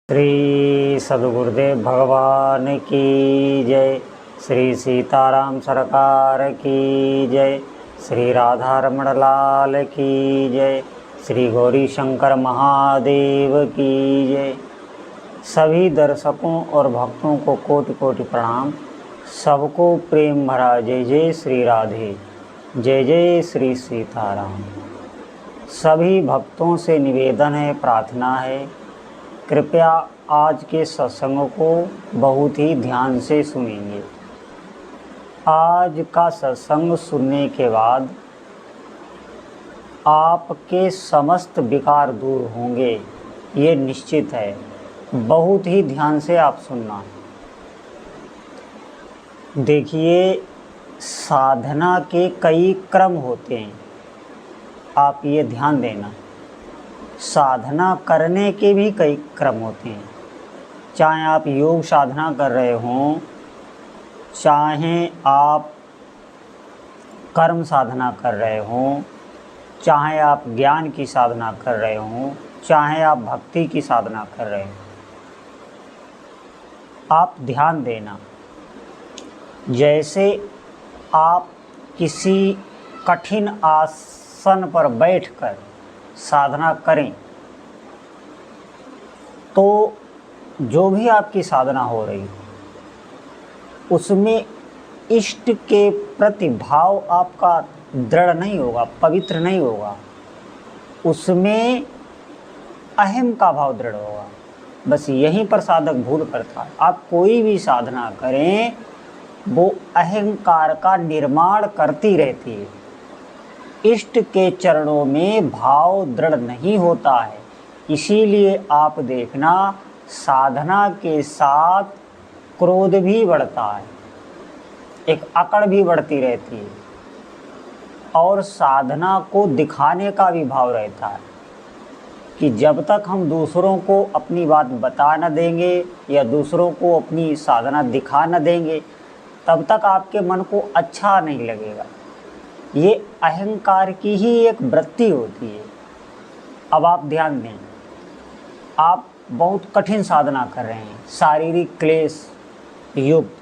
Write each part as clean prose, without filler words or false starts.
श्री सद्गुरुदेव भगवान की जय। श्री सीताराम सरकार की जय। श्री राधा रमण लाल की जय। श्री गौरी शंकर महादेव की जय। सभी दर्शकों और भक्तों को कोटि कोटि प्रणाम। सबको प्रेम भरा जय जय श्री राधे, जय जय श्री सीताराम। सभी भक्तों से निवेदन है, प्रार्थना है, कृपया आज के सत्संग को बहुत ही ध्यान से सुनेंगे। आज का सत्संग सुनने के बाद आपके समस्त विकार दूर होंगे, ये निश्चित है। बहुत ही ध्यान से आप सुनना। देखिए, साधना के कई क्रम होते हैं, आप ये ध्यान देना। साधना करने के भी कई क्रम होते हैं। चाहे आप योग साधना कर रहे हों, चाहे आप कर्म साधना कर रहे हों, चाहे आप ज्ञान की साधना कर रहे हों, चाहे आप भक्ति की साधना कर रहे हों, आप ध्यान देना। जैसे आप किसी कठिन आसन पर बैठकर साधना करें तो जो भी आपकी साधना हो रही उसमें इष्ट के प्रति भाव आपका दृढ़ नहीं होगा, पवित्र नहीं होगा, उसमें अहम का भाव दृढ़ होगा। बस यहीं पर साधक भूल करता है। आप कोई भी साधना करें वो अहंकार का निर्माण करती रहती है। इष्ट के चरणों में भाव दृढ़ नहीं होता है। इसीलिए आप देखना, साधना के साथ क्रोध भी बढ़ता है, एक अकड़ भी बढ़ती रहती है, और साधना को दिखाने का भी भाव रहता है कि जब तक हम दूसरों को अपनी बात बता न देंगे या दूसरों को अपनी साधना दिखा न देंगे, तब तक आपके मन को अच्छा नहीं लगेगा। ये अहंकार की ही एक वृत्ति होती है। अब आप ध्यान दें, आप बहुत कठिन साधना कर रहे हैं, शारीरिक क्लेश युक्त,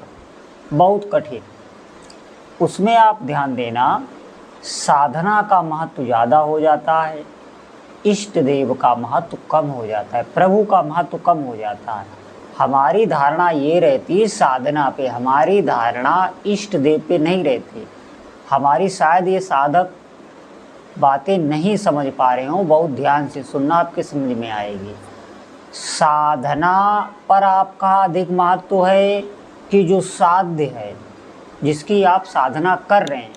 बहुत कठिन, उसमें आप ध्यान देना, साधना का महत्व ज़्यादा हो जाता है, इष्ट देव का महत्व कम हो जाता है, प्रभु का महत्व कम हो जाता है। हमारी धारणा ये रहती है साधना पे, हमारी धारणा इष्ट देव पे नहीं रहती। हमारी शायद ये साधक बातें नहीं समझ पा रहे हों, बहुत ध्यान से सुनना, आपके समझ में आएगी। साधना पर आपका अधिक महत्व है कि जो साध्य है, जिसकी आप साधना कर रहे हैं,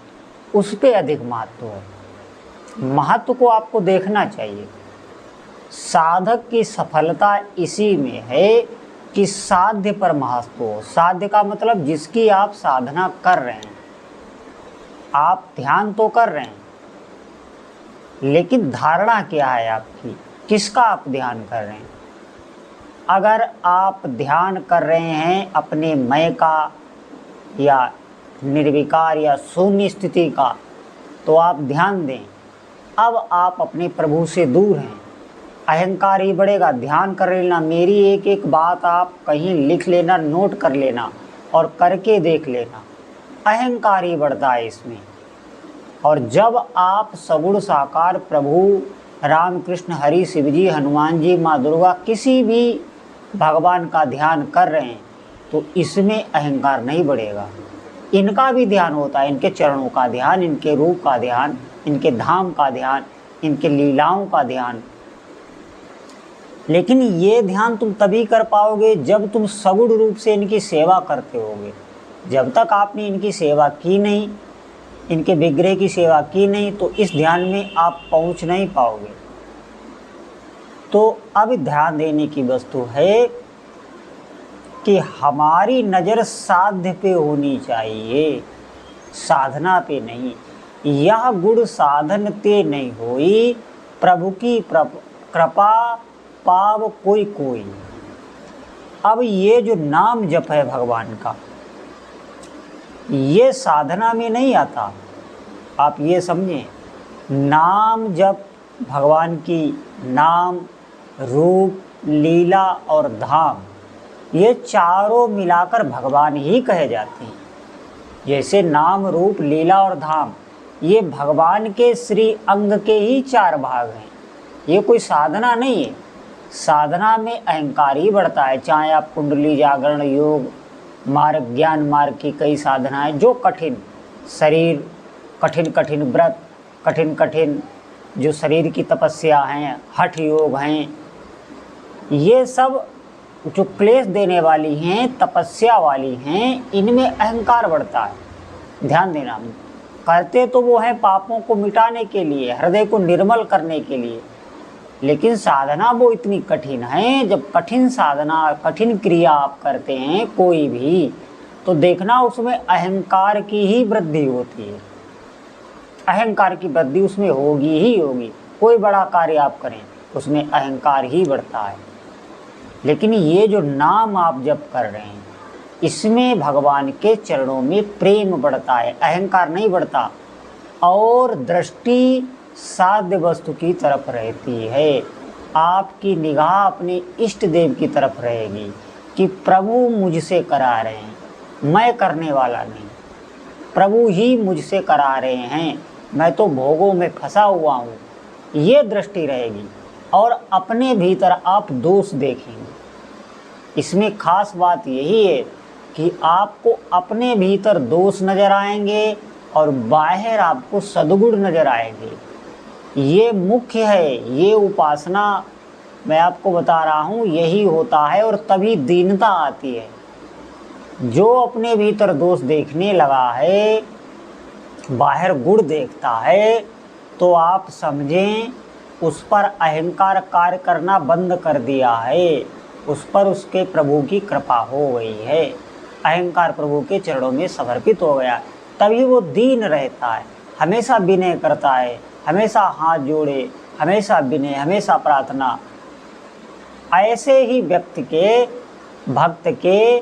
उस पे अधिक महत्व है। महत्व को आपको देखना चाहिए। साधक की सफलता इसी में है कि साध्य पर महत्व हो। साध्य का मतलब जिसकी आप साधना कर रहे हैं। आप ध्यान तो कर रहे हैं, लेकिन धारणा क्या है आपकी, किसका आप ध्यान कर रहे हैं। अगर आप ध्यान कर रहे हैं अपने मैं का या निर्विकार या शून्य स्थिति का, तो आप ध्यान दें। अब आप अपने प्रभु से दूर हैं, अहंकार ही बढ़ेगा। ध्यान कर लेना, मेरी एक एक बात आप कहीं लिख लेना, नोट कर लेना और करके देख लेना। अहंकार ही बढ़ता है इसमें। और जब आप सगुण साकार प्रभु राम कृष्ण हरि शिव जी हनुमान जी माँ दुर्गा किसी भी भगवान का ध्यान कर रहे हैं, तो इसमें अहंकार नहीं बढ़ेगा। इनका भी ध्यान होता है, इनके चरणों का ध्यान, इनके रूप का ध्यान, इनके धाम का ध्यान, इनके लीलाओं का ध्यान। लेकिन ये ध्यान तुम तभी कर पाओगे जब तुम सगुण रूप से इनकी सेवा करते होगे। जब तक आपने इनकी सेवा की नहीं, इनके विग्रह की सेवा की नहीं, तो इस ध्यान में आप पहुंच नहीं पाओगे। तो अब ध्यान देने की वस्तु है कि हमारी नज़र साध्य पे होनी चाहिए, साधना पे नहीं। यह गुण साधन ते नहीं होई, प्रभु की कृपा पाव कोई कोई। अब ये जो नाम जप है भगवान का, ये साधना में नहीं आता। आप ये समझें, नाम जप भगवान की नाम रूप लीला और धाम, ये चारों मिलाकर भगवान ही कहे जाते हैं। जैसे नाम रूप लीला और धाम ये भगवान के श्री अंग के ही 4 भाग हैं। ये कोई साधना नहीं है। साधना में अहंकार ही बढ़ता है। चाहे आप कुंडली जागरण योग मार्ग ज्ञान मार्ग की कई साधनाएं जो कठिन शरीर कठिन कठिन व्रत कठिन कठिन जो शरीर की तपस्या हैं हठ योग हैं, ये सब जो क्लेश देने वाली हैं तपस्या वाली हैं, इनमें अहंकार बढ़ता है। ध्यान देना, करते तो वो हैं पापों को मिटाने के लिए, हृदय को निर्मल करने के लिए, लेकिन साधना वो इतनी कठिन है। जब कठिन साधना कठिन क्रिया आप करते हैं कोई भी, तो देखना उसमें अहंकार की ही वृद्धि होती है। अहंकार की वृद्धि उसमें होगी ही होगी। कोई बड़ा कार्य आप करें उसमें अहंकार ही बढ़ता है। लेकिन ये जो नाम आप जप कर रहे हैं इसमें भगवान के चरणों में प्रेम बढ़ता है, अहंकार नहीं बढ़ता। और दृष्टि साध्य वस्तु की तरफ रहती है। आपकी निगाह अपने इष्ट देव की तरफ रहेगी कि प्रभु मुझसे करा रहे हैं, मैं करने वाला नहीं, प्रभु ही मुझसे करा रहे हैं, मैं तो भोगों में फंसा हुआ हूँ, ये दृष्टि रहेगी। और अपने भीतर आप दोष देखेंगे। इसमें खास बात यही है कि आपको अपने भीतर दोष नज़र आएंगे और बाहर आपको सद्गुण नज़र आएंगे। ये मुख्य है। ये उपासना मैं आपको बता रहा हूँ यही होता है, और तभी दीनता आती है। जो अपने भीतर दोष देखने लगा है, बाहर गुण देखता है, तो आप समझें उस पर अहंकार कार्य करना बंद कर दिया है, उस पर उसके प्रभु की कृपा हो गई है, अहंकार प्रभु के चरणों में समर्पित हो गया। तभी वो दीन रहता है, हमेशा विनय करता है, हमेशा हाथ जोड़े, हमेशा विनय, हमेशा प्रार्थना। ऐसे ही व्यक्ति के भक्त के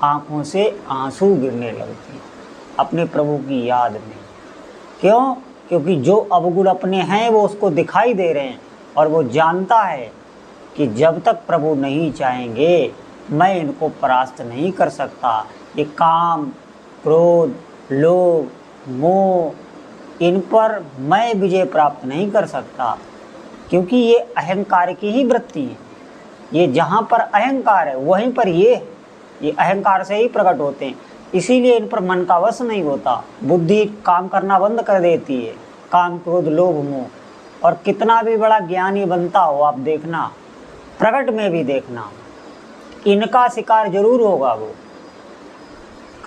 आँखों से आंसू गिरने लगते हैं अपने प्रभु की याद में। क्यों? क्योंकि जो अवगुण अपने हैं वो उसको दिखाई दे रहे हैं, और वो जानता है कि जब तक प्रभु नहीं चाहेंगे मैं इनको परास्त नहीं कर सकता। ये काम क्रोध लोभ मोह, इन पर मैं विजय प्राप्त नहीं कर सकता, क्योंकि ये अहंकार की ही वृत्ति है। ये जहाँ पर अहंकार है वहीं पर ये अहंकार से ही प्रकट होते हैं। इसीलिए इन पर मन का वश नहीं होता, बुद्धि काम करना बंद कर देती है। काम क्रोध लोभ मोह, और कितना भी बड़ा ज्ञानी बनता हो आप देखना, प्रकट में भी देखना, इनका शिकार जरूर होगा वो।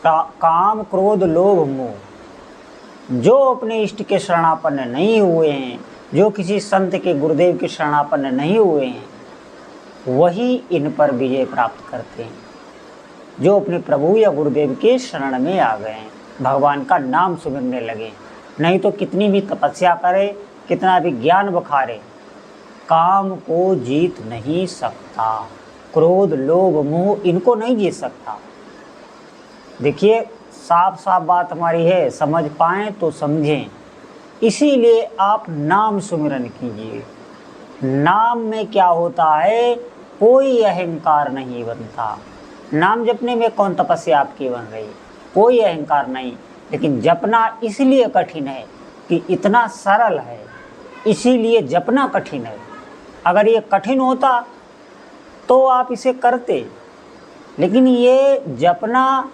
काम क्रोध लोभ मोह। जो अपने इष्ट के शरणापन्न नहीं हुए हैं, जो किसी संत के गुरुदेव के शरणापन्न नहीं हुए हैं, वही इन पर विजय प्राप्त करते हैं। जो अपने प्रभु या गुरुदेव के शरण में आ गए हैं, भगवान का नाम सुमिरने लगे, नहीं तो कितनी भी तपस्या करे, कितना भी ज्ञान बखारे, काम को जीत नहीं सकता। क्रोध लोभ मोह इनको नहीं जीत सकता। देखिए साफ साफ बात हमारी है, समझ पाएँ तो समझें। इसीलिए आप नाम सुमिरन कीजिए। नाम में क्या होता है, कोई अहंकार नहीं बनता। नाम जपने में कौन तपस्या आपकी बन रही, कोई अहंकार नहीं। लेकिन जपना इसलिए कठिन है कि इतना सरल है, इसीलिए जपना कठिन है। अगर ये कठिन होता तो आप इसे करते, लेकिन ये जपना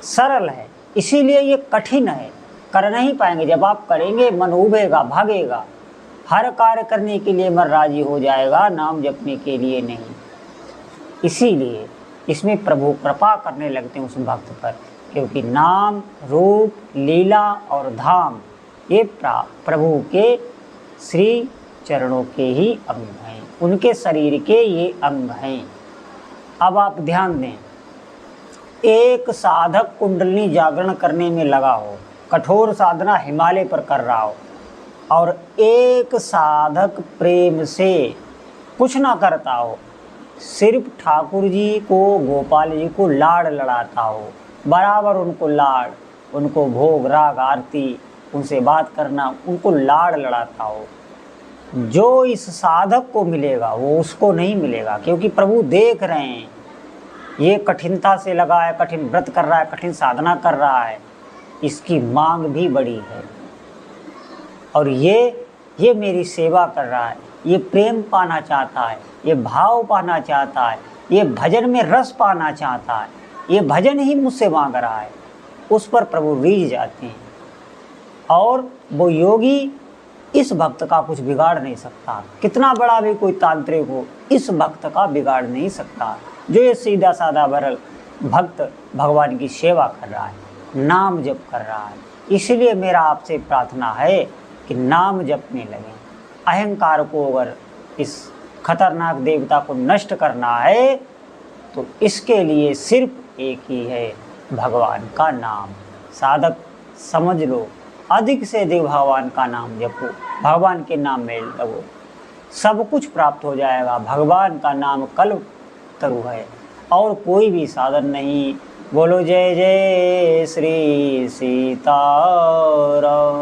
सरल है इसीलिए ये कठिन है, कर नहीं पाएंगे। जब आप करेंगे मन उबेगा भागेगा, हर कार्य करने के लिए मन राजी हो जाएगा, नाम जपने के लिए नहीं। इसीलिए इसमें प्रभु कृपा करने लगते हैं उस भक्त पर, क्योंकि नाम रूप लीला और धाम ये प्रभु के श्री चरणों के ही अंग हैं, उनके शरीर के ये अंग हैं। अब आप ध्यान दें, एक साधक कुंडलिनी जागरण करने में लगा हो, कठोर साधना हिमालय पर कर रहा हो, और एक साधक प्रेम से कुछ ना करता हो, सिर्फ ठाकुर जी को गोपाल जी को लाड़ लड़ाता हो, बराबर उनको लाड़, उनको भोग राग आरती, उनसे बात करना, उनको लाड़ लड़ाता हो, जो इस साधक को मिलेगा वो उसको नहीं मिलेगा, क्योंकि प्रभु देख रहे हैं ये कठिनता से लगा है, कठिन व्रत कर रहा है, कठिन साधना कर रहा है, इसकी मांग भी बड़ी है और ये मेरी सेवा कर रहा है, ये प्रेम पाना चाहता है, ये भाव पाना चाहता है, ये भजन में रस पाना चाहता है, ये भजन ही मुझसे मांग रहा है। उस पर प्रभु रीझ जाते हैं और वो योगी इस भक्त का कुछ बिगाड़ नहीं सकता। कितना बड़ा भी कोई तांत्रिक हो, इस भक्त का बिगाड़ नहीं सकता। जो ये सीधा साधा सरल भक्त भगवान की सेवा कर रहा है, नाम जप कर रहा है। इसलिए मेरा आपसे प्रार्थना है कि नाम जपने लगे। अहंकार को अगर इस खतरनाक देवता को नष्ट करना है तो इसके लिए सिर्फ एक ही है, भगवान का नाम। साधक समझ लो, अधिक से अधिक भगवान का नाम जपो, भगवान के नाम में लगो, सब कुछ प्राप्त हो जाएगा। भगवान का नाम कल्प तरु है और कोई भी साधन नहीं। बोलो जय जय श्री सीताराम।